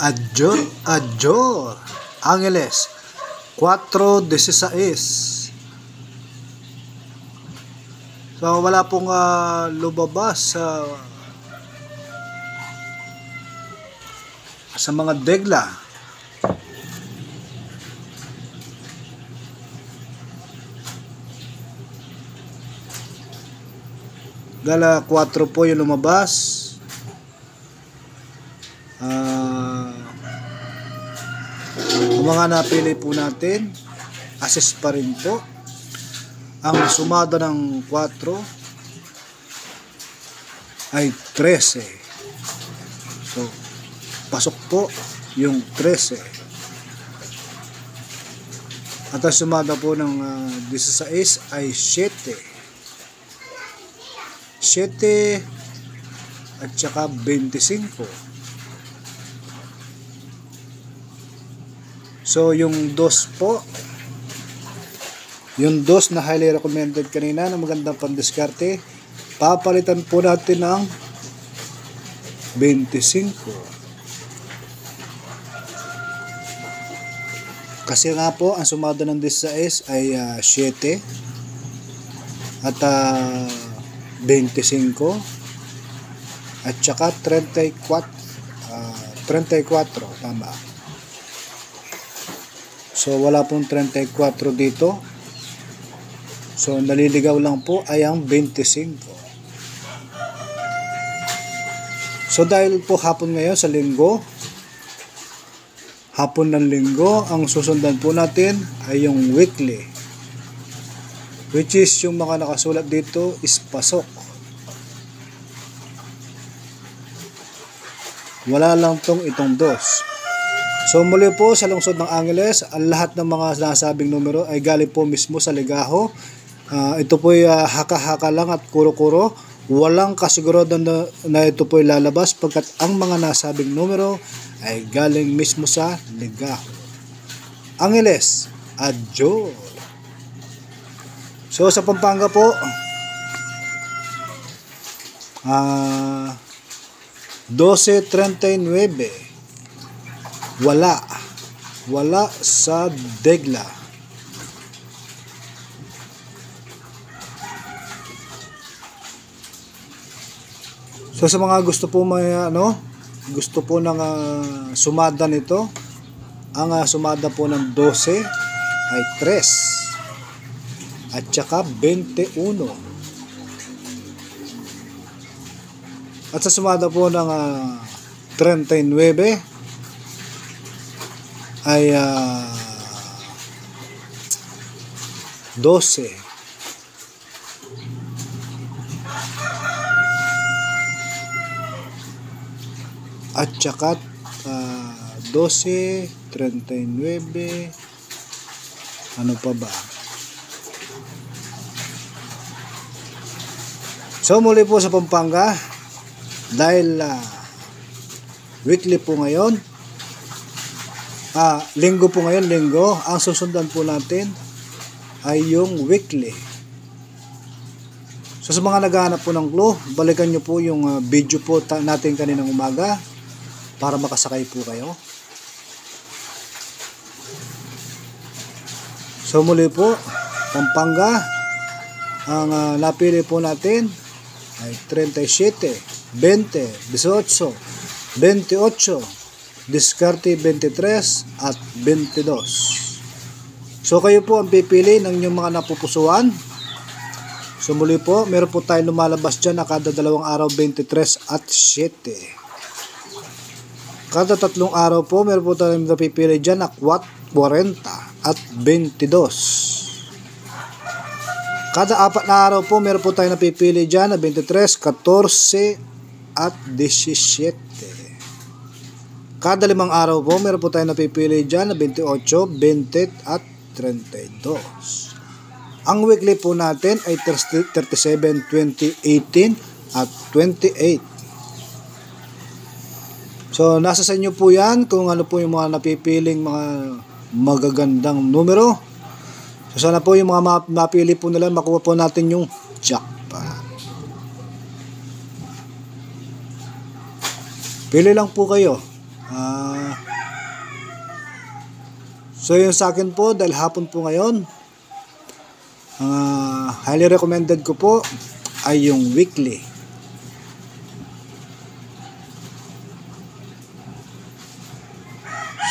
Adjor, Adjor, Angeles, 4:16. So wala pong lumabas sa mga degla. Dala 4 po yung lumabas. Ang mga napili po natin, assess pa rin po. Ang sumada ng 4 ay 13. So, pasok po yung 13. At ang sumada po ng 16 ay 7. 7 at saka 25. So yung 2 po, yung 2 na highly recommended kanina na magandang pandiskarte, papalitan po natin ng 25. Kasi nga po ang sumada ng 16 ay 7 at 25 at saka 34, tama. So wala pong 34 dito. So naliligaw lang po ay ang 25. So dahil po hapon ngayon sa linggo, hapon ng linggo, ang susundan po natin ay yung weekly, which is yung mga nakasulat dito is pasok. Wala lang itong 2. So muli po sa lungsod ng Angeles, ang lahat ng mga nasabing numero ay galing po mismo sa Legajo. Ito po ay haka-haka lang at kuro-kuro. Walang kasiguraduhan na ito po ay lalabas pagkat ang mga nasabing numero ay galing mismo sa Legajo. Angeles, Adjor. So sa Pampanga po, 12:39. Wala sa degla. So sa mga gusto po gusto po ng sumada nito, ang sumada po ng 12 ay 3 at saka 21. At sa sumada po ng 39 ay 12. At saka 12, 39, ano pa ba? So muli po sa Pampanga, dahil weekly po ngayon, linggo po ngayon, linggo, ang susundan po natin ay yung weekly. So sa mga naghahanap po ng clue, balikan nyo po yung video po natin kaninang umaga para makasakay po kayo. So muli po, Pampanga, ang napili po natin ay 37, 20, 18, 28, diskarte 23 at 22. So kayo po ang pipili ng inyong mga napupusuan. So muli po, meron po tayong lumalabas dyan na kada 2 araw 23 at 7. Kada 3 araw po, meron po tayong napipili dyan na 40 at 22. Kada 4 na araw po, meron po tayong napipili dyan na 23, 14 at 17. Kada 5 araw po, meron po tayong napipili dyan na 28, 20 at 32. Ang weekly po natin ay 37, 20, 18 at 28. So, nasa sa inyo po yan kung ano po yung mga napipiling mga magagandang numero. So, sana po yung mga mapili po nila, makuha po natin yung jackpot. Pili lang po kayo. So yun sa akin po, dahil hapon po ngayon, highly recommended ko po ay yung weekly.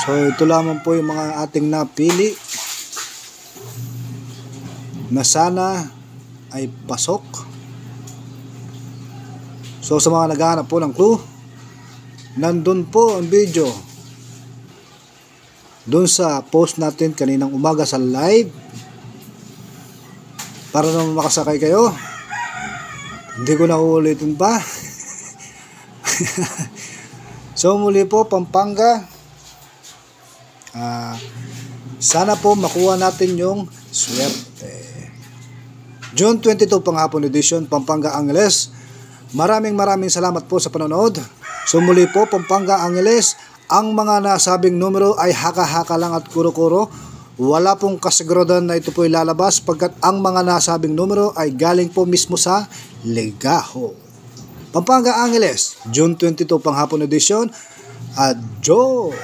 So ito lamang po yung mga ating napili na sana ay pasok. So sa mga naghahanap po ng clue, nandun po ang video dun sa post natin kaninang umaga sa live, para naman makasakay kayo. Hindi ko na uulitin pa. So muli po, Pampanga, sana po makuha natin yung swerte. June 22 panghapon edition, Pampanga Angeles. Maraming salamat po sa panonood. So muli po, Pampanga Angeles, ang mga nasabing numero ay haka-haka lang at kuro-kuro. Wala pong kasigurudan na ito po ilalabas, pagkat ang mga nasabing numero ay galing po mismo sa Legaho. Pampanga Angeles, June 22 panghapon edition. Adios!